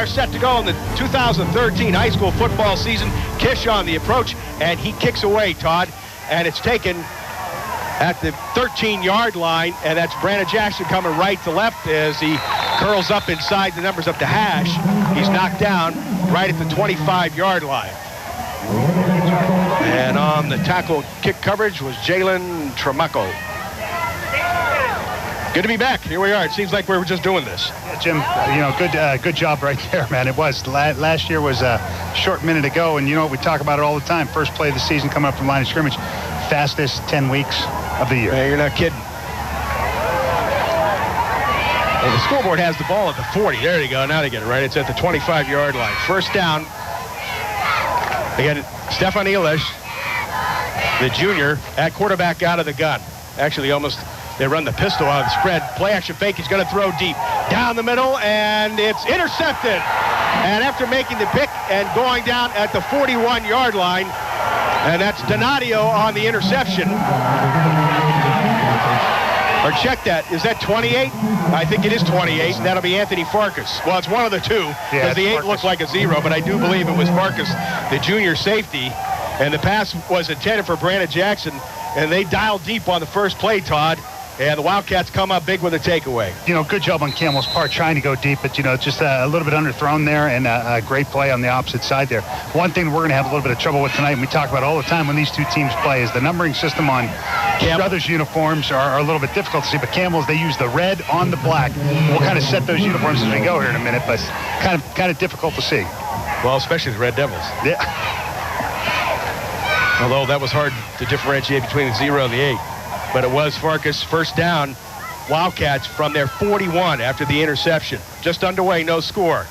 set to go in the 2013 high school football season. Kish on the approach, and he kicks away, Todd. And it's taken at the 13-yard line, and that's Brandon Jackson coming right to left as he curls up inside the numbers up to hash. He's knocked down right at the 25-yard line. And on the tackle kick coverage was Jalen Tremaco. Good to be back. Here we are. It seems like we were just doing this. Yeah, Jim, good job right there, man. It was. Last year was a short minute ago, and you know what? We talk about it all the time. First play of the season coming up from line of scrimmage. Fastest 10 weeks of the year. Hey, you're not kidding. Well, the scoreboard has the ball at the 40. There you go. Now they get it right. It's at the 25-yard line. First down. They got Stefan Elish, the junior, at quarterback out of the gun. Actually, they run the pistol out of the spread. Play action fake. He's going to throw deep. Down the middle, and it's intercepted. And after making the pick and going down at the 41-yard line, and that's Donadio on the interception. Or check that. Is that 28? I think it is 28, and that'll be Anthony Farkas. Well, it's one of the two, because the 8 looked like a 0, but I do believe it was Farkas, the junior safety. And the pass was intended for Brandon Jackson, and they dialed deep on the first play, Todd. And the Wildcats come up big with a takeaway. You know, good job on Campbell's part trying to go deep, but, you know, just a little bit underthrown there, and a great play on the opposite side there. One thing we're going to have a little bit of trouble with tonight, and we talk about all the time when these two teams play, is the numbering system on Struthers uniforms are a little bit difficult to see, but Campbell's, they use the red on the black. We'll kind of set those uniforms as we go here in a minute, but kind of difficult to see. Well, especially the Red Devils. Yeah. Although that was hard to differentiate between the 0 and the 8. But it was Farkas first down. Wildcats from their 41 after the interception. Just underway, no score.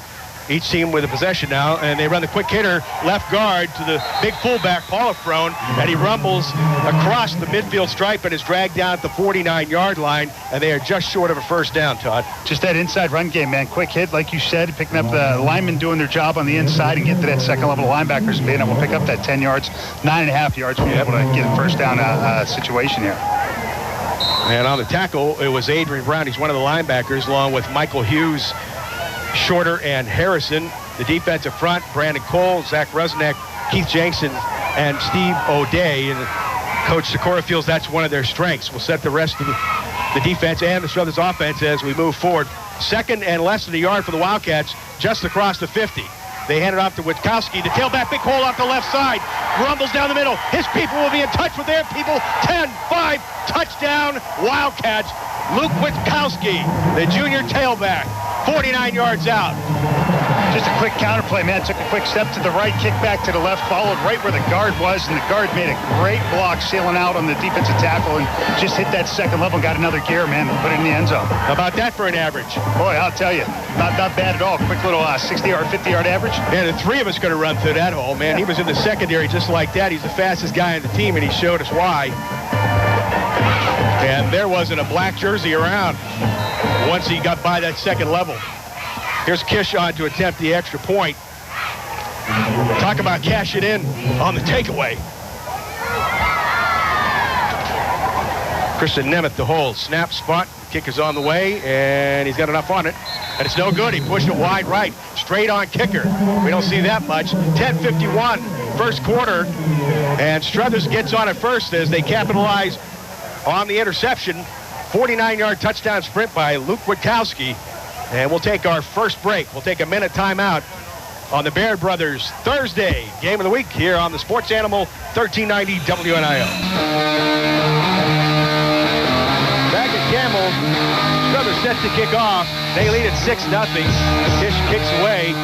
Each team with a possession now, and they run the quick hitter left guard to the big fullback, Paulifrone, and he rumbles across the midfield stripe and is dragged down at the 49-yard line, and they are just short of a first down, Todd. Just that inside run game, man. Quick hit, like you said, picking up the linemen doing their job on the inside and get to that second level of linebackers and being able to pick up that 10 yards, 9.5 yards, being able to get a first down situation here. And on the tackle, it was Adrian Brown. He's one of the linebackers, along with Michael Hughes, Shorter, and Harrison. The defensive front, Brandon Cole, Zach Rusnak, Keith Jensen, and Steve O'Day. And Coach Sikora feels that's one of their strengths. We'll set the rest of the defense and the Struthers offense as we move forward. Second and less than a yard for the Wildcats, just across the 50. They hand it off to Witkowski. The tailback, big hole off the left side. Rumbles down the middle. His people will be in touch with their people. 10-5, touchdown, Wildcats. Luke Witkowski, the junior tailback, 49 yards out. Just a quick counterplay, man. Took a quick step to the right, kick back to the left, followed right where the guard was, and the guard made a great block sailing out on the defensive tackle and just hit that second level, got another gear, man, and put it in the end zone. How about that for an average? Boy, I'll tell you, not bad at all. Quick little 60-yard, 50-yard average. Yeah, the three of us could have run through that hole, man. He was in the secondary just like that. He's the fastest guy on the team, and he showed us why. And there wasn't a black jersey around once he got by that second level. Here's Kish on to attempt the extra point. Talk about cash it in on the takeaway. Christian Nemeth to hold. Snap spot. Kick is on the way, and he's got enough on it. And it's no good. He pushed it wide right. Straight on kicker. We don't see that much. 10:51, first quarter. And Struthers gets on it first as they capitalize on the interception. 49-yard touchdown sprint by Luke Witkowski. And we'll take our first break. We'll take a minute timeout on the Baird Brothers Thursday game of the week here on the Sports Animal 1390 WNIL. Back at Campbell, Struthers set to kick off. They lead at 6-0. Kish kicks away,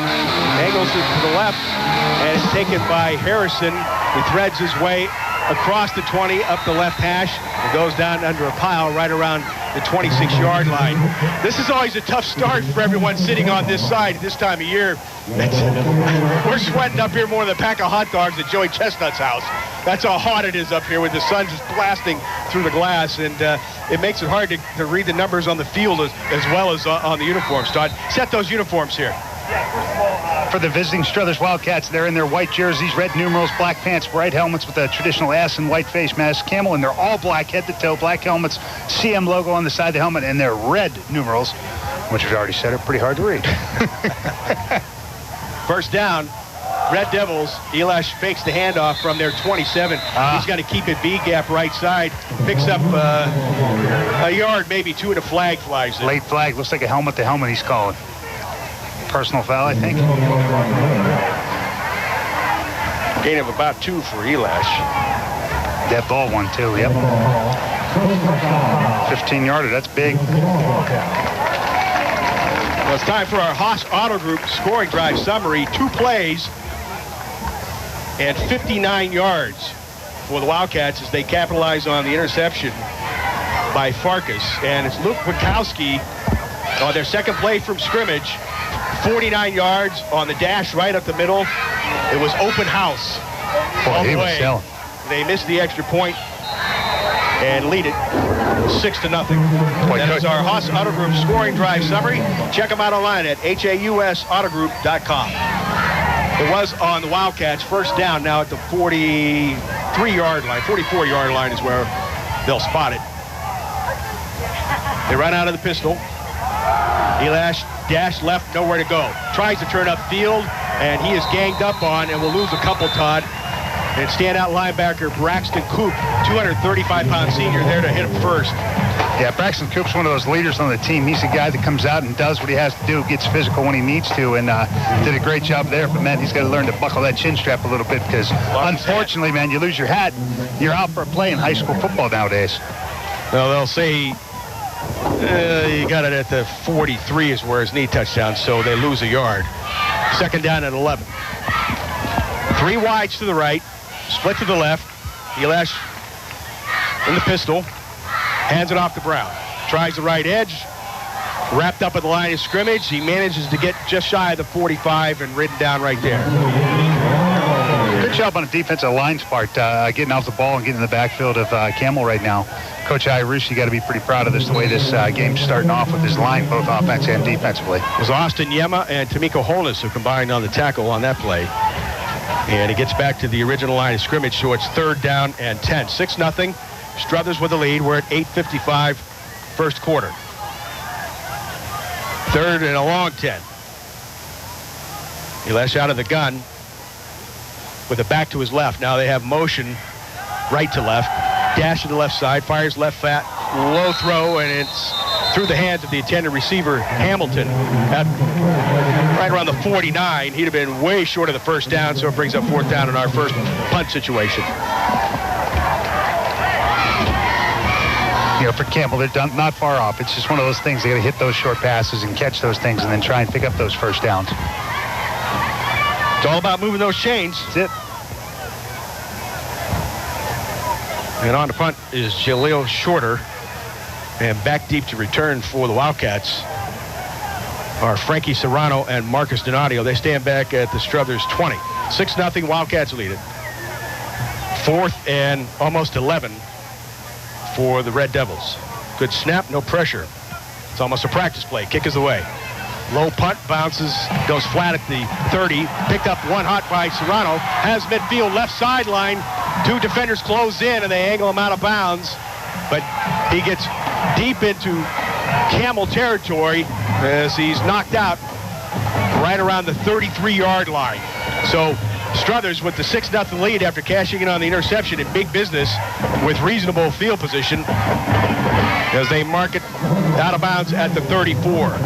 angles it to the left, and it's taken by Harrison. He threads his way across the 20, up the left hash, and goes down under a pile right around the 26-yard line. This is always a tough start for everyone sitting on this side this time of year. We're sweating up here more than a pack of hot dogs at Joey Chestnut's house. That's how hot it is up here with the sun just blasting through the glass, and it makes it hard to read the numbers on the field as well as on the uniforms. Todd, set those uniforms here. Yeah, first of all, for the visiting Struthers Wildcats, they're in their white jerseys, red numerals, black pants, bright helmets with a traditional ass and white face mask. Campbell, and they're all black head to toe, black helmets, CM logo on the side of the helmet, and they're red numerals, which we've already said are pretty hard to read. First down, Red Devils. Elash fakes the handoff from their 27. He's got to keep it B-gap right side. Picks up a yard, maybe 2, and a flag flies in. Late flag. Looks like a helmet to helmet he's calling. Personal foul, I think. Gain of about 2 for Elash. That ball one, too, yep. 15-yarder, that's big. Well, it's time for our Haas Auto Group scoring drive summary. 2 plays and 59 yards for the Wildcats as they capitalize on the interception by Farkas. And it's Luke Wachowski on their second play from scrimmage. 49 yards on the dash right up the middle. It was open house all the way. They missed the extra point and lead it 6-0. That is our Haas Auto Group scoring drive summary. Check them out online at hausautogroup.com. It was on the Wildcats. First down now at the 43-yard line. 44-yard line is where they'll spot it. They run out of the pistol. Elash dash left, nowhere to go. Tries to turn upfield, and he is ganged up on and will lose a couple, Todd. And standout linebacker Braxton Coop, 235-pound senior, there to hit him first. Yeah, Braxton Coop's one of those leaders on the team. He's a guy that comes out and does what he has to do, gets physical when he needs to, and did a great job there. But, man, he's got to learn to buckle that chin strap a little bit because, unfortunately, man, you lose your hat, you're out for a play in high school football nowadays. Well, they'll say you got it at the 43 is where his knee touchdown, so they lose a yard. Second down at 11. 3 wides to the right. Split to the left. Elash in the pistol. Hands it off to Brown. Tries the right edge. Wrapped up at the line of scrimmage. He manages to get just shy of the 45 and ridden down right there. Good job on the defensive line's part, getting off the ball and getting in the backfield of Campbell right now. Coach Irish, you got to be pretty proud of this, the way this game's starting off with his line, both offense and defensively. It was Austin Yema and Tamiko Holness who combined on the tackle on that play. And he gets back to the original line of scrimmage, so it's 3rd down and 10. 6-0. Struthers with the lead. We're at 8:55 first quarter. 3rd and a long 10. Elash out of the gun with a back to his left. Now they have motion right to left. Dash to the left side. Fires left flat. Low throw, and it's through the hands of the intended receiver, Hamilton, at right around the 49. He'd have been way short of the first down, so it brings up 4th down in our first punt situation. You know, for Campbell, they're not far off. It's just one of those things. They got to hit those short passes and catch those things and then try and pick up those first downs. It's all about moving those chains. That's it. And on the punt is Jaleel Shorter. And back deep to return for the Wildcats are Frankie Serrano and Marcus Donadio. They stand back at the Struthers 20. 6-0, Wildcats lead it. 4th and almost 11 for the Red Devils. Good snap, no pressure. It's almost a practice play. Kick is away. Low punt, bounces, goes flat at the 30. Picked up one hot by Serrano. Has midfield left sideline. 2 defenders close in, and they angle him out of bounds. But he gets deep into Camel territory as he's knocked out right around the 33-yard line. So Struthers with the 6-0 lead after cashing in on the interception in big business with reasonable field position as they mark it out of bounds at the 34.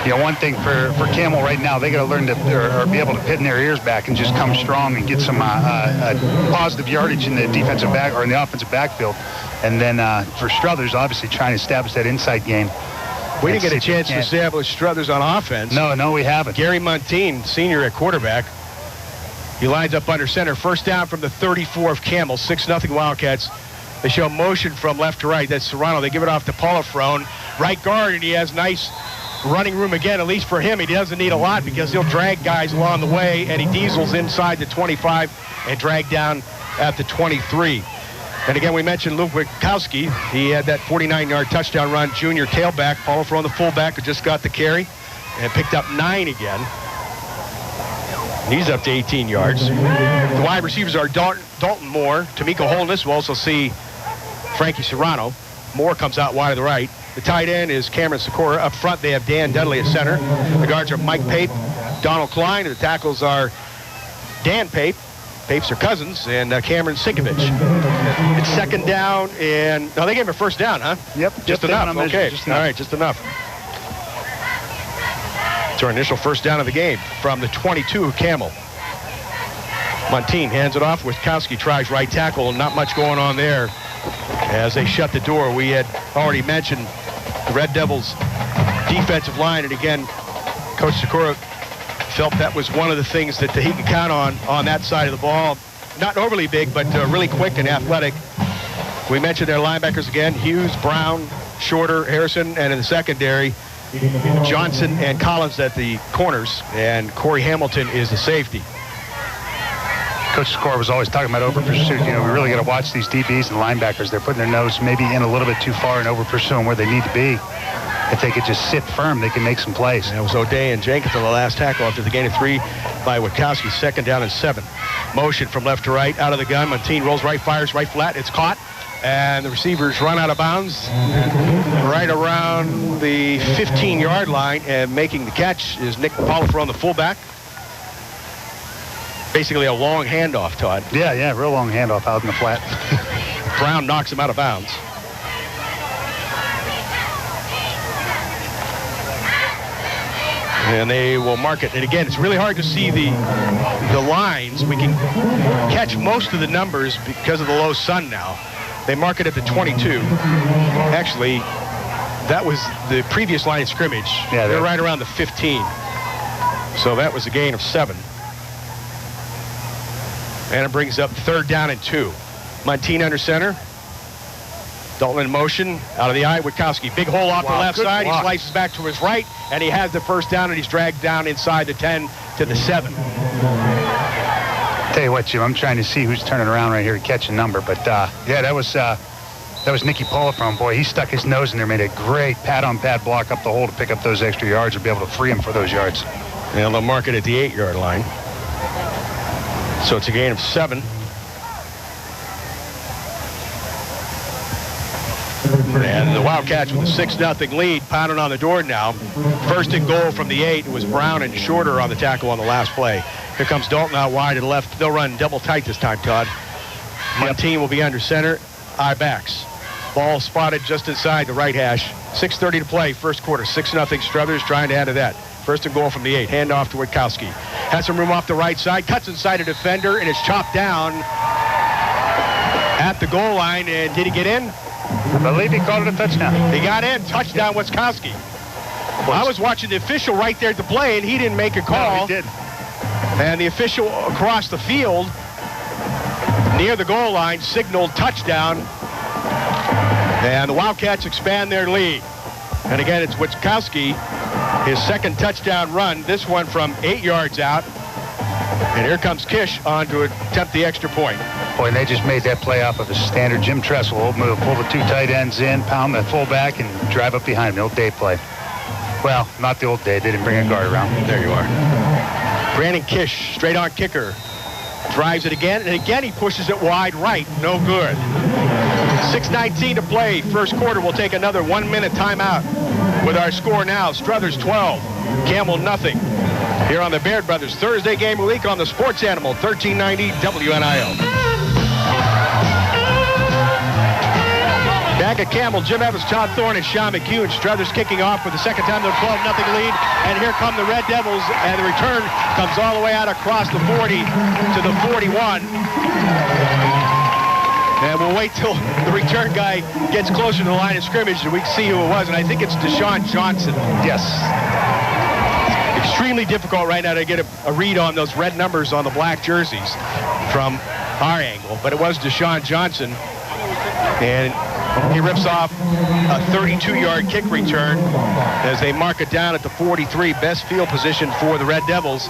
You know, one thing for Campbell right now, they got to learn to or be able to pin their ears back and just come strong and get some positive yardage in the defensive back or in the offensive backfield. And then for Struthers, obviously trying to establish that inside game. We didn't get a chance to establish Struthers on offense. No, we haven't. Gary Montine, senior at quarterback. He lines up under center. First down from the 34 of Campbell. 6-0 Wildcats. They show motion from left to right. That's Serrano. They give it off to Polifrone. Right guard, and he has nice running room again, at least for him. He doesn't need a lot because he'll drag guys along the way, and he diesels inside the 25 and drag down at the 23. And again, we mentioned Luke Wachowski. He had that 49-yard touchdown run, junior tailback. Polifrone, the fullback, who just got the carry and picked up 9 again. He's up to 18 yards. The wide receivers are Dalton Moore, Tamiko Holness. We'll also see Frankie Serrano. Moore comes out wide to the right. The tight end is Cameron Sikora. Up front, they have Dan Dudley at center. The guards are Mike Pape, Donald Klein. And the tackles are Dan Pape. Papes are cousins, and Cameron Sinkovich. It's second down, and no, they gave him a first down, huh? Yep. Just enough. Okay. Just enough. All right, just enough. It's our initial first down of the game from the 22 of Campbell. Montine hands it off. Witkowski tries right tackle. Not much going on there as they shut the door. We had already mentioned the Red Devils' defensive line, and again, Coach Sikora felt that was one of the things that he could count on that side of the ball. Not overly big, but really quick and athletic. We mentioned their linebackers again: Hughes, Brown, Shorter, Harrison, and in the secondary, Johnson and Collins at the corners, and Corey Hamilton is the safety. Coach Sikora was always talking about over pursuit. You know, we really got to watch these DBs and linebackers. They're putting their nose maybe in a little bit too far and over pursuing where they need to be. If they could just sit firm, they can make some plays. That was O'Day and Jenkins on the last tackle after the gain of 3 by Witkowski. Second down and 7. Motion from left to right, out of the gun. Montine rolls right, fires right flat. It's caught, and the receivers run out of bounds right around the 15-yard line, and making the catch is Nick Polifer, the fullback. Basically a long handoff, Todd. Yeah, real long handoff out in the flat. Brown knocks him out of bounds. And they will mark it. And again, it's really hard to see the lines. We can catch most of the numbers because of the low sun now. They mark it at the 22. Actually, that was the previous line of scrimmage. Yeah, they're right around the 15. So that was a gain of 7. And it brings up third down and 2. Montine under center. Dalton in motion, out of the eye. Witkowski, big hole off the left side. Block. He slices back to his right, and he has the first down, and he's dragged down inside the 10 to the 7. Tell you what, Jim, I'm trying to see who's turning around right here to catch a number. But, yeah, that was Nicky Polifer. Boy, he stuck his nose in there, made a great pad-on-pad block up the hole to pick up those extra yards and be able to free him for those yards. And they'll mark it at the 8-yard line. So it's a gain of 7. And the Wildcats with a 6-0 lead, pounding on the door now. First and goal from the 8. It was Brown and Shorter on the tackle on the last play. Here comes Dalton out wide to the left. They'll run double tight this time, Todd. Montine will be under center. Eye backs. Ball spotted just inside the right hash. 6:30 to play, first quarter. 6-0 Struthers trying to add to that. First and goal from the 8. Hand off to Witkowski. Has some room off the right side. Cuts inside a defender, and it's chopped down at the goal line. And did he get in? I believe he called it a touchdown. He got in. Touchdown, Witkowski. I was watching the official right there at the play, and he didn't make a call. No, he did. And the official across the field near the goal line signaled touchdown. And the Wildcats expand their lead. And again, it's Witkowski, his second touchdown run, this one from 8 yards out. And here comes Kish on to attempt the extra point. Boy, and they just made that play off of a standard Jim Tressel old move. Pull the 2 tight ends in, pound the fullback, and drive up behind him. The old day play. Well, not the old day. They didn't bring a guard around. There you are. Brandon Kish, straight on kicker. Drives it again, and again he pushes it wide right. No good. 6:19 to play. First quarter. We'll take another 1-minute timeout with our score now. Struthers 12, Campbell nothing. Here on the Baird Brothers Thursday Game of the Week on the Sports Animal 1390 WNIL. Back at Campbell, Jim Evans, Todd Thorne, and Sean McHugh. Struthers kicking off for the second time. They're 12-0 lead. And here come the Red Devils. And the return comes all the way out across the 40 to the 41. And we'll wait till the return guy gets closer to the line of scrimmage and we can see who it was. And I think it's Deshaun Johnson. Yes. Extremely difficult right now to get a read on those red numbers on the black jerseys from our angle. But it was Deshaun Johnson. And he rips off a 32-yard kick return as they mark it down at the 43, best field position for the Red Devils.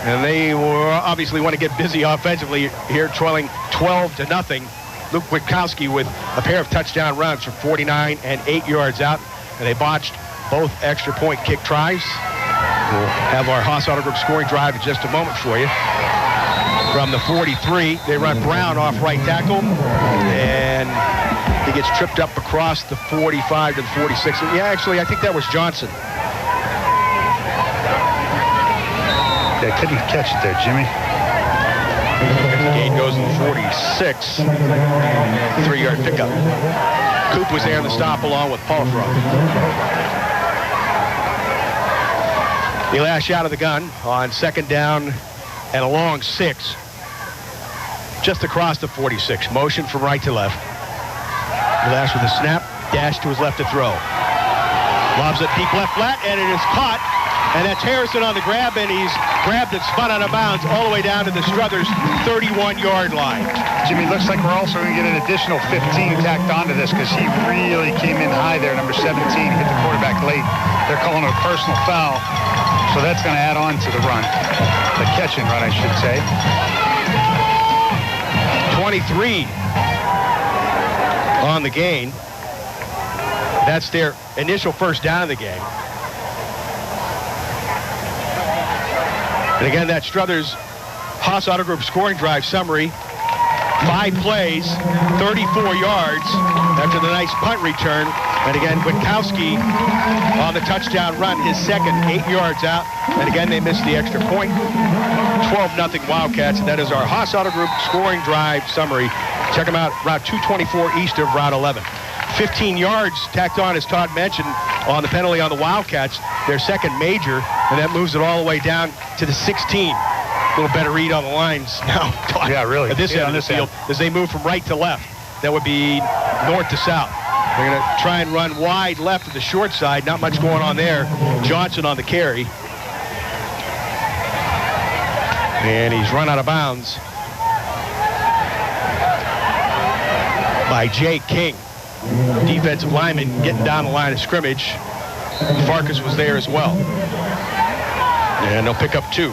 And they will obviously want to get busy offensively here, trailing 12-0. Luke Witkowski with a pair of touchdown runs from 49 and 8 yards out. And they botched both extra point kick tries. We'll have our Haas Auto Group scoring drive in just a moment for you. From the 43, they run Brown off right tackle. And he He gets tripped up across the 45 to the 46. Yeah, actually, I think that was Johnson. They couldn't catch it there, Jimmy. The gain goes in 46. 3-yard pickup. Coop was there in the stop along with Paulfrog. Elash out of the gun on 2nd down and a long 6. Just across the 46. Motion from right to left. Elash with a snap. Dash to his left to throw. Lobs it deep left flat, and it is caught. And that's Harrison on the grab, and he's grabbed and spun out of bounds all the way down to the Struthers 31-yard line. Jimmy, looks like we're also going to get an additional 15 tacked onto this because he really came in high there, number 17, hit the quarterback late. They're calling it a personal foul, so that's going to add on to the run. The catch and run, I should say. 23 on the gain. That's their initial first down of the game. And again, that Struthers Haas Auto Group scoring drive summary. 5 plays, 34 yards after the nice punt return. And again, Witkowski on the touchdown run, his second, 8 yards out. And again, they missed the extra point. 12-0 Wildcats. And that is our Haas Auto Group scoring drive summary. Check them out, Route 224 east of Route 11. 15 yards tacked on, as Todd mentioned, on the penalty on the Wildcats, their second major, and that moves it all the way down to the 16. A little better read on the lines now. Yeah, really. At this end of the field, as they move from right to left. That would be north to south. They're going to try and run wide left to the short side. Not much going on there. Johnson on the carry. And he's run out of bounds by Jay King. Defensive lineman getting down the line of scrimmage. Farkas was there as well. And they'll pick up 2.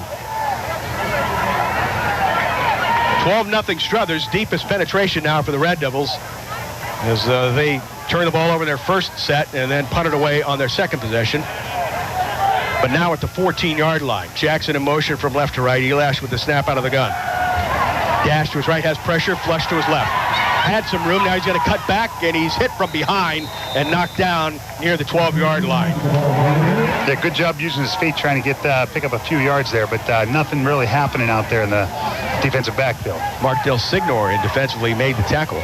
12-0 Struthers. Deepest penetration now for the Red Devils as they turn the ball over in their first set and then punt it away on their second possession. But now at the 14-yard line. Jackson in motion from left to right. Elash with the snap out of the gun. Dash to his right, has pressure, flush to his left. Had some room, now he's going to cut back, and he's hit from behind and knocked down near the 12-yard line. Yeah, good job using his feet trying to get pick up a few yards there, but nothing really happening out there in the defensive backfield. Mark Del Signor in defensively made the tackle.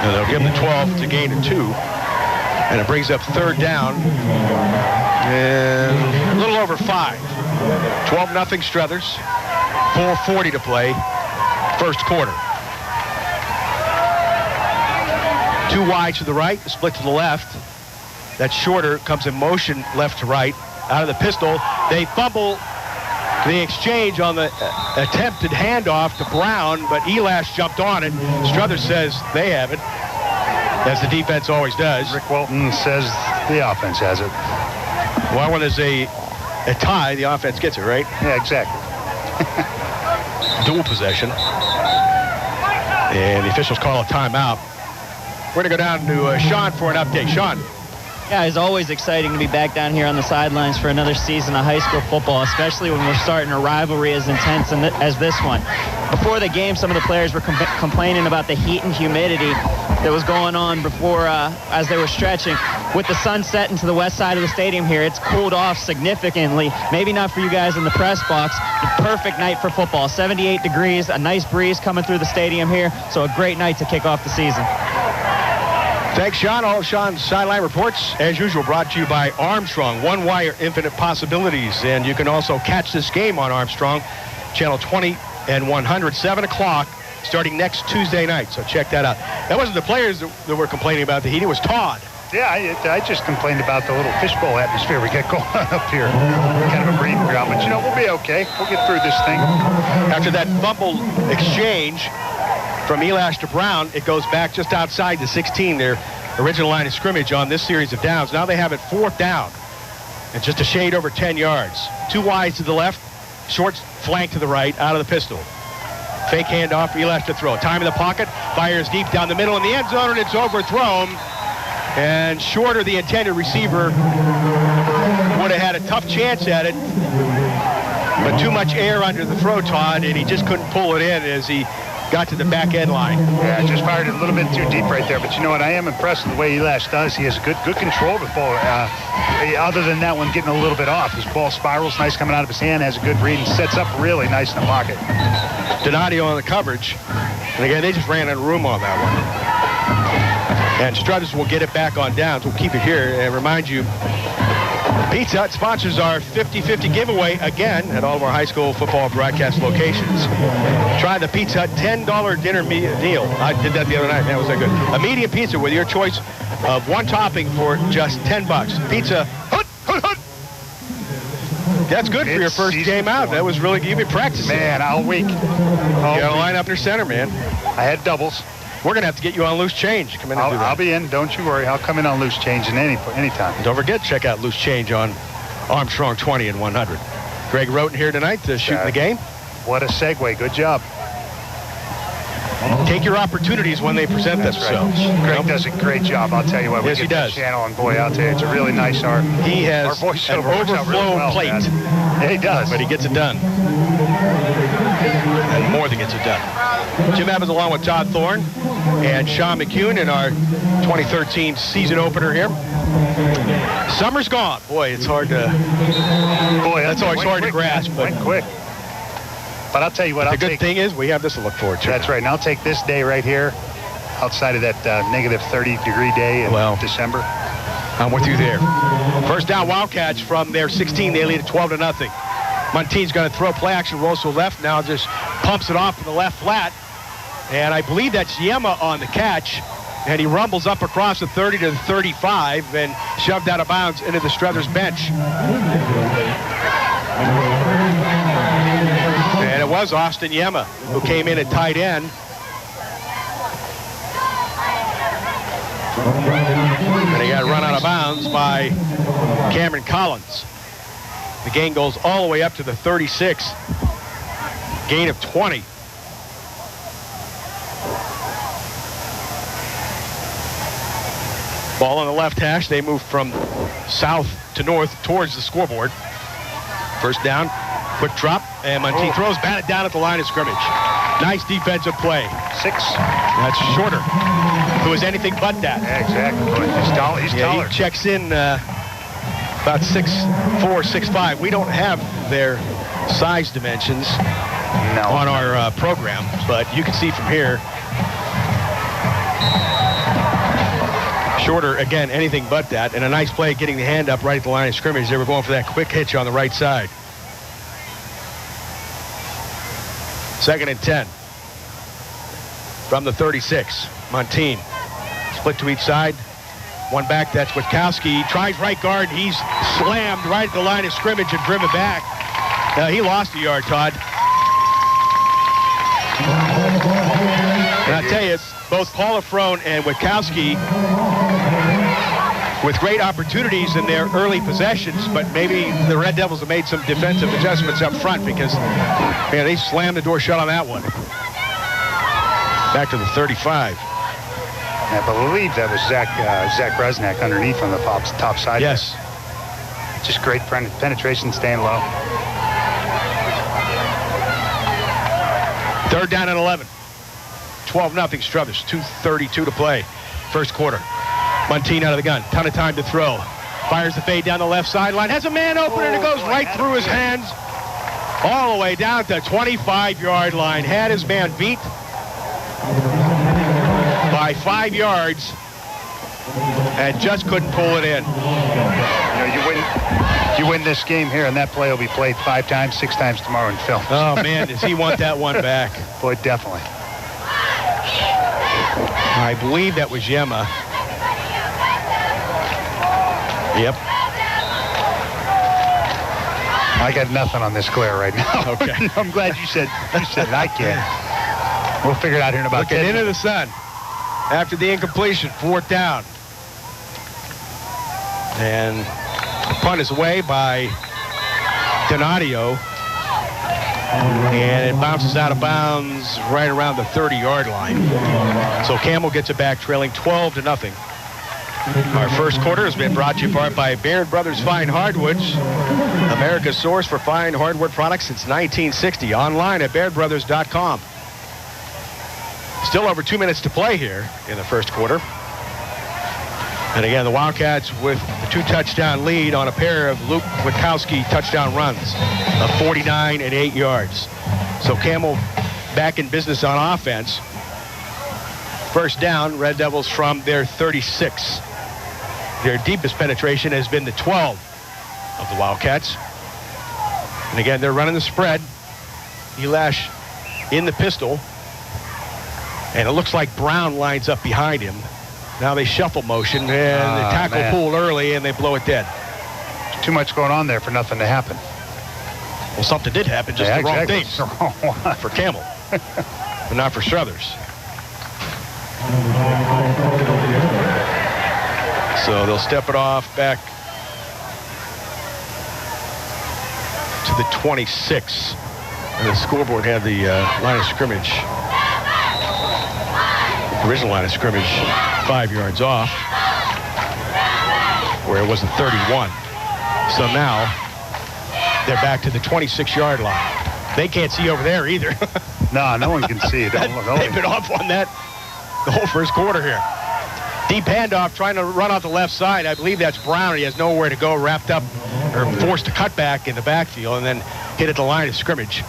And they'll give him the 12 to gain a 2. And it brings up 3rd down and a little over 5. 12-0 Struthers. 4:40 to play. First quarter. 2 wide to the right, split to the left. That shorter comes in motion left to right. Out of the pistol, they fumble the exchange on the attempted handoff to Brown, but Elash jumped on it. Struthers says they have it, as the defense always does. Rick Walton says the offense has it. Well, when there's a tie, the offense gets it, right? Yeah, exactly. Dual possession. And the officials call a timeout. We're going to go down to Sean for an update. Sean. Yeah, it's always exciting to be back down here on the sidelines for another season of high school football, especially when we're starting a rivalry as intense as this one. Before the game, some of the players were complaining about the heat and humidity that was going on before as they were stretching. With the sun setting to the west side of the stadium here, it's cooled off significantly. Maybe not for you guys in the press box. The perfect night for football. 78 degrees, a nice breeze coming through the stadium here, so a great night to kick off the season. Thanks, Sean. All of Sean's sideline reports, as usual, brought to you by Armstrong. One wire, infinite possibilities. And you can also catch this game on Armstrong, channel 20 and 100, 7 o'clock, starting next Tuesday night. So check that out. That wasn't the players that were complaining about the heat. It was Todd. Yeah, I just complained about the little fishbowl atmosphere we get going up here. Kind of a breeding ground, but, you know, we'll be okay. We'll get through this thing. After that fumble exchange from Elash to Brown, it goes back just outside the 16, their original line of scrimmage on this series of downs. Now they have it 4th down and just a shade over 10 yards. 2 wides to the left, short flank to the right, out of the pistol. Fake handoff, Elash to throw. Time in the pocket, fires deep down the middle in the end zone, and it's overthrown. And Shorter, the intended receiver, would have had a tough chance at it, but too much air under the throw, Todd, and he just couldn't pull it in as he got to the back end line. Yeah, just fired it a little bit too deep right there. But you know what? I am impressed with the way Elias does. He has good control of the ball. Other than that one getting a little bit off. His ball spirals nice coming out of his hand, has a good read, and sets up really nice in the pocket. Donadio on the coverage. And again, they just ran out of room on that one. And Struthers will get it back on downs. We'll keep it here and remind you, Pizza Hut sponsors our 50-50 giveaway again at all of our high school football broadcast locations. Try the Pizza Hut $10 dinner deal. I did that the other night. That was that good. A medium pizza with your choice of one topping for just $10. Pizza Hut. That's good for your first game out. That was really, you've been practicing. Man, all week. You got to line up in center, man. I had doubles. We're going to have to get you on Loose Change. Come in and do that. I'll be in. Don't you worry. I'll come in on Loose Change any time. Don't forget, check out Loose Change on Armstrong 20 and 100. Greg Roten here tonight to shoot the game. What a segue. Good job. Take your opportunities when they present themselves. Greg does a great job. I'll tell you what. Yes, he does. Channel, and boy, I'll tell you, it's a really nice art. He has an overflow plate. Yeah, he does. But he gets it done. And more than gets it done. Jim Evans along with Todd Thorne and Sean McCune in our 2013 season opener here. Summer's gone. Boy, it's hard to... Boy, that's always hard to grasp. But quick. But I'll tell you what, the good thing is we have this to look forward to. That's right. And I'll take this day right here outside of that negative 30-degree day in December. I'm with you there. First down, Wildcats from their 16. They lead at 12-0. Monteith's going to throw play action, rolls to the left. Now just pumps it off to the left flat. And I believe that's Yema on the catch. And he rumbles up across the 30 to the 35 and shoved out of bounds into the Struthers bench. And it was Austin Yema who came in at tight end. And he got run out of bounds by Cameron Collins. The gain goes all the way up to the 36. Gain of 20. Ball on the left hash. They move from south to north towards the scoreboard. First down, quick drop, and Monteith throws, batted down at the line of scrimmage. Nice defensive play. 6. That's Shorter, who is anything but that. Yeah, exactly. He's taller. He checks in about 6'4", 6'5". We don't have their size dimensions on our program, but you can see from here. Shorter, again, anything but that, and a nice play getting the hand up right at the line of scrimmage. They were going for that quick hitch on the right side. 2nd and 10 from the 36. Montine split to each side. One back, that's Witkowski. Tries right guard. He's slammed right at the line of scrimmage and driven back. He lost a yard, Todd. And I tell you, both Paula Frone and Witkowski with great opportunities in their early possessions, but maybe the Red Devils have made some defensive adjustments up front because, man, they slammed the door shut on that one. Back to the 35. I believe that was Zach Resnick underneath on the top side. Yes. There. Just great penetration, staying low. 3rd down and 11. 12-0 Struthers. 2:32 to play. First quarter. Montine out of the gun. Ton of time to throw. Fires the fade down the left sideline. Has a man open and it goes right through his hands. All the way down to the 25-yard line. Had his man beat by 5 yards and just couldn't pull it in. You win this game here, and that play will be played 5 times, 6 times tomorrow in film. Oh, man, does he want that one back? Boy, definitely. I believe that was Yema. Yep. I got nothing on this glare right now. Okay. I'm glad you said it. I can't. We'll figure it out here in about 10 minutes. Looking into minutes. the sun after the incompletion, 4th down. And the punt is away by Donadio. And it bounces out of bounds right around the 30-yard line. So Campbell gets it back, trailing 12-0. Our first quarter has been brought to you in part by Baird Brothers Fine Hardwoods, America's source for fine hardwood products since 1960. Online at bairdbrothers.com. Still over 2 minutes to play here in the first quarter. And again, the Wildcats with the 2-touchdown lead on a pair of Luke Witkowski touchdown runs of 49 and 8 yards. So Campbell back in business on offense. First down, Red Devils from their 36. Their deepest penetration has been the 12 of the Wildcats. And again, they're running the spread. Elash in the pistol. And it looks like Brown lines up behind him. Now they shuffle motion, and the tackle pulled early, and they blow it dead. Too much going on there for nothing to happen. Well, something did happen, just the wrong things for Campbell, but not for Struthers. So they'll step it off back to the 26. And the scoreboard had the line of scrimmage, original line of scrimmage, 5 yards off, where it was the 31. So now they're back to the 26-yard line. They can't see over there either. No one can see it. They've been off on that the whole first quarter here. Deep handoff, trying to run off the left side. I believe that's Brown. He has nowhere to go, wrapped up or forced to cut back in the backfield and then hit at the line of scrimmage.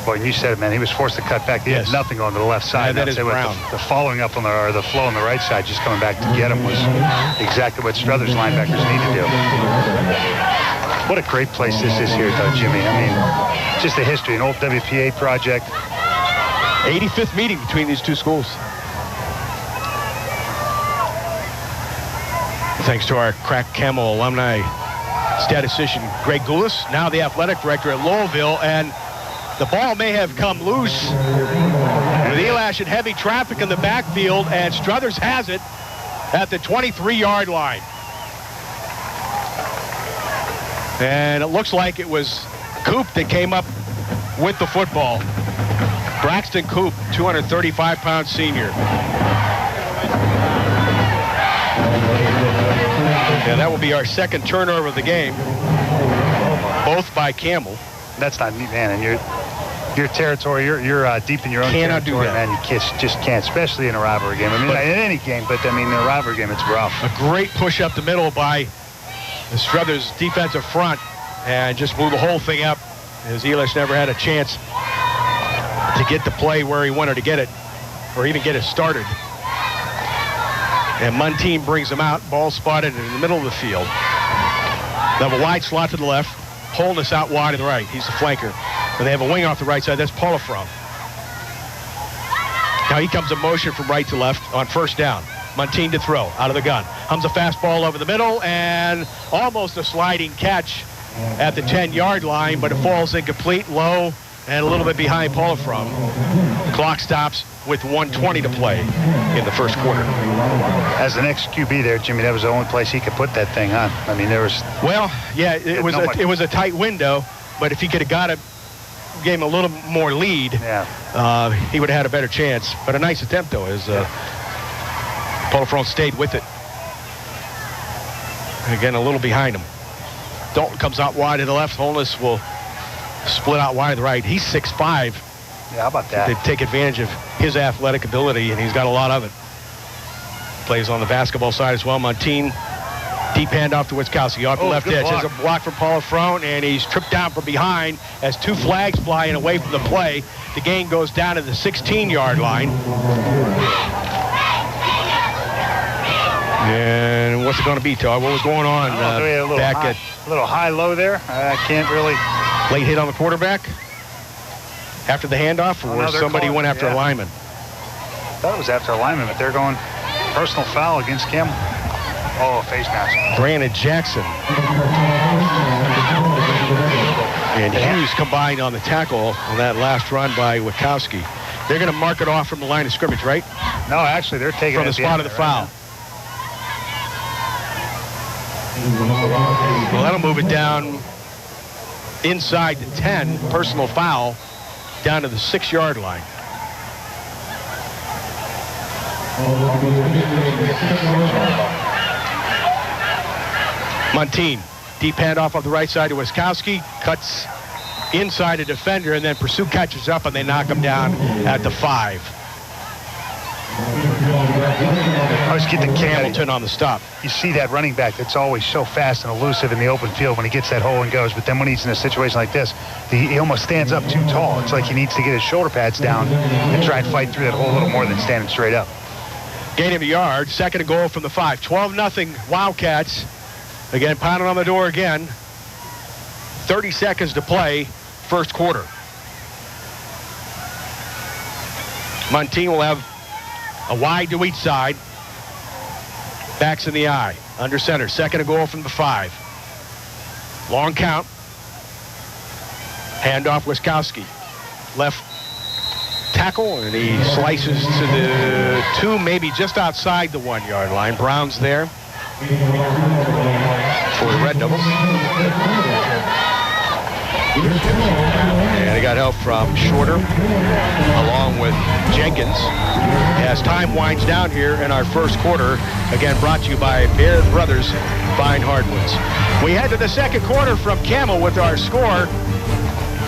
Well, you said it, man. He was forced to cut back. He had nothing on the left side. Yeah, that is Brown. The following up on the flow on the right side, just coming back to get him, was exactly what Struthers linebackers need to do. What a great place this is here, though, Jimmy. I mean, just the history, an old WPA project. 85th meeting between these two schools. Thanks to our crack Camel alumni statistician Greg Goulas, now the athletic director at Lowellville, and the ball may have come loose with Elash in heavy traffic in the backfield, and Struthers has it at the 23-yard line. And it looks like it was Coop that came up with the football. Braxton Coop, 235-pound senior. And that will be our second turnover of the game, both by Campbell. That's not neat, man. And your territory, you're deep in your own Cannot territory, do that. man. You just can't, especially in a rivalry game. I mean, in any game, but I mean, in a rivalry game, it's rough. A great push up the middle by the Struthers defensive front and just blew the whole thing up, as Elash never had a chance to get the play where he wanted to get it or even get it started. And Muntean brings him out, ball spotted in the middle of the field. They have a wide slot to the left, Holness out wide to the right. He's the flanker. And they have a wing off the right side. That's Polifrom. Now he comes in motion from right to left on first down. Muntean to throw out of the gun. Hums a fastball over the middle and almost a sliding catch at the 10-yard line, but it falls incomplete, low, and a little bit behind Polifrom. The clock stops with 1:20 to play in the first quarter. As the next QB there, Jimmy, that was the only place he could put that thing on. I mean, there was... Well, yeah, it was a tight window, but if he could have got it, gave him a little more lead, he would have had a better chance. But a nice attempt, though, as Polifrom stayed with it. Again, a little behind him. Dalton comes out wide to the left. Holness will split out wide to the right. He's 6'5". Yeah, how about that? They take advantage of his athletic ability, and he's got a lot of it. Plays on the basketball side as well. Muntean, deep handoff to Witkowski off the left edge. There's a block from Polifrom, and he's tripped down from behind as two flags fly in away from the play. The game goes down to the 16-yard line. And what's it going to be, Todd? What was going on a little high-low there? I can't really... Late hit on the quarterback after the handoff, or somebody went after a lineman? I thought it was after a lineman, but they're going personal foul against Campbell. Oh, face mask. Brandon Jackson and Hughes combined on the tackle on that last run by Witkowski. They're going to mark it off from the line of scrimmage, right? No, actually, they're taking from it the spot of the foul. Well, that'll move it down inside the 10, personal foul, down to the 6-yard line. Muntean, deep handoff off the right side to Witkowski, cuts inside a defender, and then Pursuit catches up, and they knock him down at the 5. Always get the Hamilton on the stop. You see that running back that's always so fast and elusive in the open field when he gets that hole and goes. But then when he's in a situation like this, he almost stands up too tall. It's like he needs to get his shoulder pads down and try and fight through that hole a little more than standing straight up. Gain of a yard. Second and goal from the 5. 12-0 Wildcats. Again, pounding on the door again. 30 seconds to play, first quarter. Montine will have a wide to each side. Backs in the eye. Under center. Second and goal from the 5. Long count. Handoff Wiskowski. Left tackle, and he slices to the 2, maybe just outside the 1-yard line. Brown's there for the Red Devils. And he got help from Shorter along with Jenkins as time winds down here in our first quarter. Again, brought to you by Baird Brothers Fine Hardwoods. We head to the second quarter from Campbell with our score.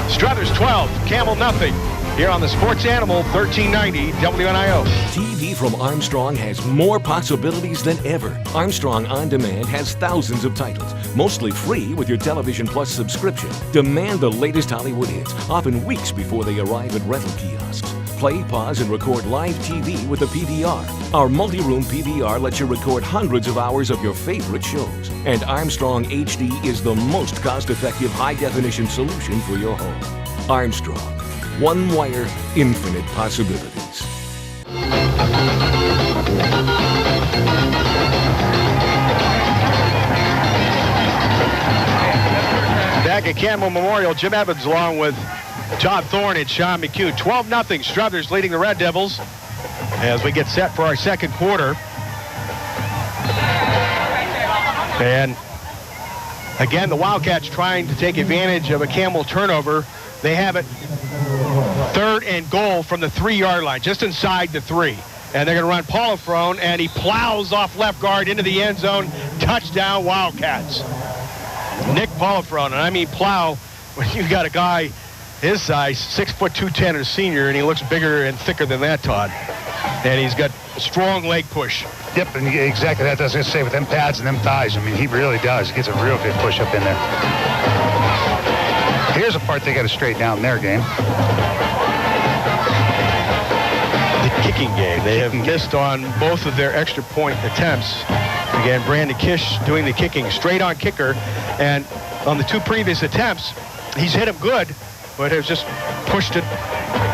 Struthers 12, Campbell nothing. Here on the Sports Animal 1390 WNIO. TV from Armstrong has more possibilities than ever. Armstrong OnDemand has thousands of titles, mostly free with your Television Plus subscription. Demand the latest Hollywood hits, often weeks before they arrive at rental kiosks. Play, pause, and record live TV with a PVR. Our multi-room PVR lets you record hundreds of hours of your favorite shows. And Armstrong HD is the most cost-effective high-definition solution for your home. Armstrong. One wire, infinite possibilities. Back at Campbell Memorial, Jim Evans along with Todd Thorne and Sean McHugh. 12-0 Struthers leading the Red Devils as we get set for our second quarter. And again, the Wildcats trying to take advantage of a Campbell turnover. They have it third and goal from the 3-yard line, just inside the 3. And they're going to run Polifrone, and he plows off left guard into the end zone. Touchdown, Wildcats. Nick Polifrone, and I mean plow when you've got a guy his size, 6'2", 210, a senior, and he looks bigger and thicker than that, Todd. And he's got a strong leg push. Yep, and exactly that. I was going to say, with them pads and them thighs, I mean, he really does. He gets a real good push up in there. Here's a part they got to straighten out in their game. The kicking game. They have missed on both of their extra point attempts. Again, Brandon Kish doing the kicking, straight on kicker. And on the 2 previous attempts, he's hit him good, but has just pushed it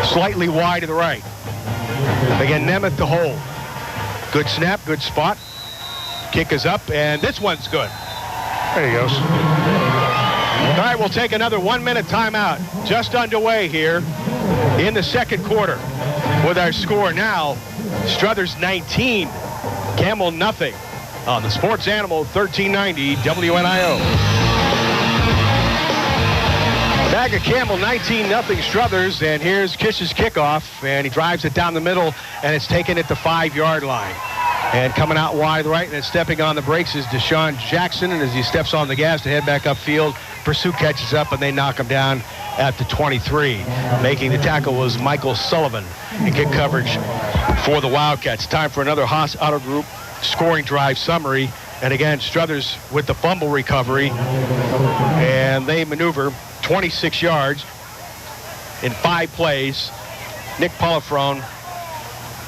slightly wide to the right. Again, Nemeth to hold. Good snap, good spot. Kick is up, and this one's good. There he goes. All right, we'll take another 1-minute timeout. Just underway here in the second quarter with our score now. Struthers 19, Campbell nothing on the Sports Animal 1390 WNIO. Back at Campbell, 19-0 Struthers, and here's Kish's kickoff, and he drives it down the middle, and it's taken at the 5-yard line. And coming out wide right and stepping on the brakes is Deshaun Jackson, and as he steps on the gas to head back upfield, Pursuit catches up, and they knock him down at the 23. Making the tackle was Michael Sullivan in kick coverage for the Wildcats. Time for another Haas Auto Group scoring drive summary. And again, Struthers with the fumble recovery, and they maneuver 26 yards in 5 plays. Nick Polifrone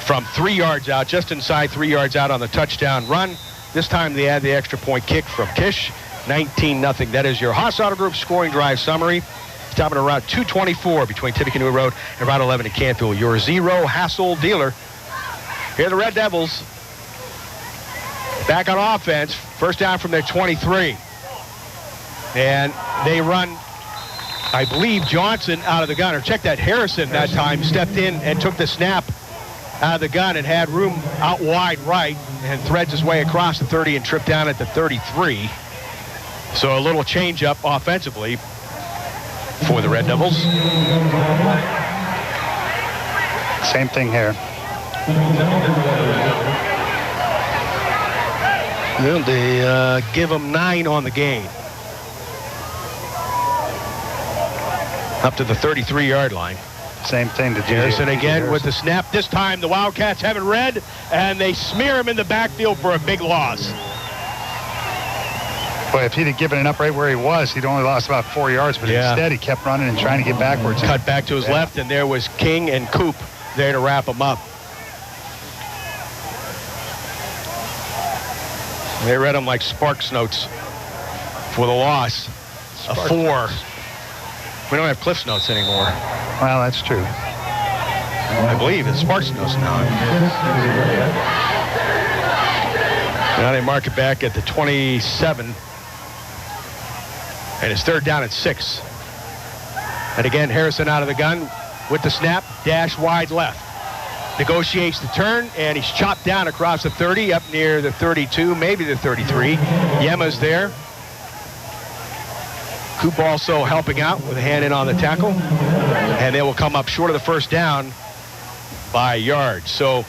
from 3 yards out, just inside 3 yards out on the touchdown run. This time they add the extra point kick from Kish. 19-0. That is your Haas Auto Group scoring drive summary. Stopping around 224 between Tippecanoe Road and Route 11 in Canfield. Your zero hassle dealer. Here are the Red Devils. Back on offense. First down from their 23. And they run, I believe, Johnson out of the gun. Or check that, Harrison that time stepped in and took the snap out of the gun and had room out wide right and threads his way across the 30 and tripped down at the 33. So a little change up offensively for the Red Devils. Same thing here. Well, they give them 9 on the game. Up to the 33-yard line. Same thing to Harrison again with the snap. This time the Wildcats have it red, and they smear him in the backfield for a big loss. Boy, if he'd have given it up right where he was, he'd only lost about 4 yards, but instead he kept running and trying to get backwards. Cut back to his left, and there was King and Coop there to wrap him up. They read him like Sparks notes for the loss. A 4. We don't have Cliff's notes anymore. Well, that's true. I believe it's Sparks notes now. Now they mark it back at the 27. And it's 3rd down at 6. And again, Harrison out of the gun with the snap, dash wide left. Negotiates the turn, and he's chopped down across the 30, up near the 32, maybe the 33. Yema's there. Coop also helping out with a hand in on the tackle. And they will come up short of the 1st down by a yard. So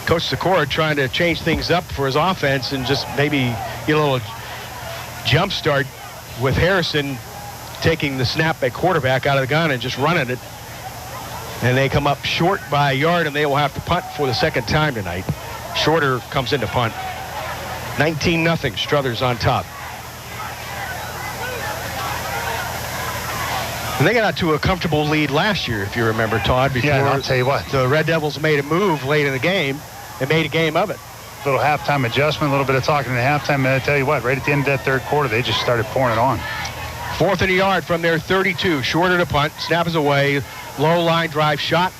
Coach Sikora trying to change things up for his offense and just maybe get a little jump start with Harrison taking the snap at quarterback out of the gun and just running it. And they come up short by a yard, and they will have to punt for the 2nd time tonight. Shorter comes into punt. 19-0, Struthers on top. And they got out to a comfortable lead last year, if you remember, Todd, before I'll tell you what. The Red Devils made a move late in the game and made a game of it. Little halftime adjustment, a little bit of talking in the halftime, and I tell you what, right at the end of that 3rd quarter, they just started pouring it on. 4th and a yard from their 32. Shorter to punt. Snap is away. Low line drive shot.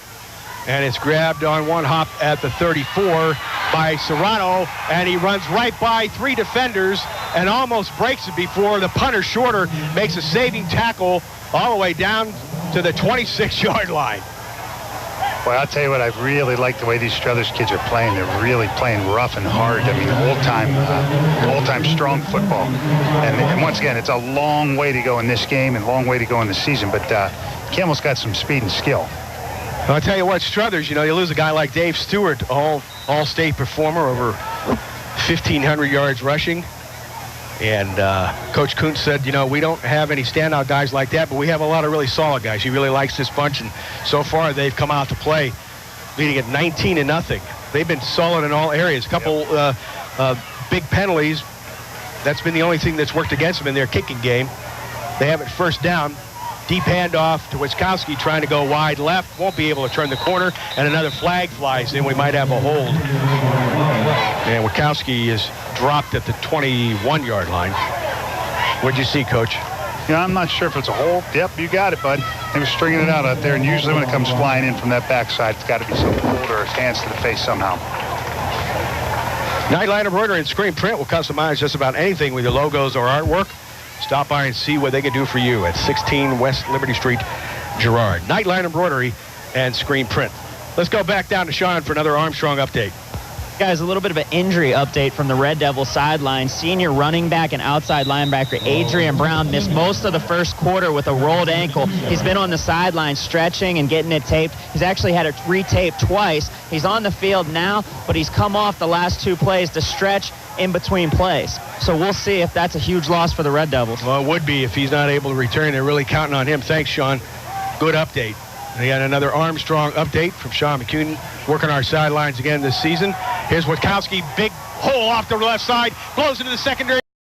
And it's grabbed on one hop at the 34 by Serrano. And he runs right by 3 defenders and almost breaks it before the punter, Shorter, makes a saving tackle all the way down to the 26-yard line. Well, I'll tell you what, I really like the way these Struthers kids are playing. They're really playing rough and hard. I mean, old-time strong football. And once again, it's a long way to go in this game and a long way to go in the season. But Campbell's got some speed and skill. I'll tell you what, Struthers, you lose a guy like Dave Stewart, all-state performer, over 1,500 yards rushing. And Coach Kuntz said, we don't have any standout guys like that, but we have a lot of really solid guys. He really likes this bunch, and so far they've come out to play, leading at 19-0. They've been solid in all areas. A couple big penalties. That's been the only thing that's worked against them in their kicking game. They have it 1st down. Deep handoff to Wiskowski, trying to go wide left. Won't be able to turn the corner, and another flag flies in. We might have a hold. And Wiskowski is dropped at the 21-yard line. What'd you see, Coach? I'm not sure if it's a hold. Yep, you got it, bud. They were stringing it out there, and usually when it comes flying in from that backside, it's got to be some hold or hands to the face somehow. Nightline Embroidery and Screen Print will customize just about anything with your logos or artwork. Stop by and see what they can do for you at 16 West Liberty Street, Girard. Nightline Embroidery and Screen Print. Let's go back down to Sean for another Armstrong update. Guys, a little bit of an injury update from the Red Devil sideline. Senior running back and outside linebacker Adrian Brown missed most of the 1st quarter with a rolled ankle. He's been on the sideline stretching and getting it taped. He's actually had it retaped twice. He's on the field now, but he's come off the last 2 plays to stretch in between plays. So we'll see if that's a huge loss for the Red Devils. Well, it would be if he's not able to return. They're really counting on him. Thanks, Sean. Good update. They got another Armstrong update from Sean McCune, working our sidelines again this season. Here's Witkowski, big hole off the left side, blows into the secondary.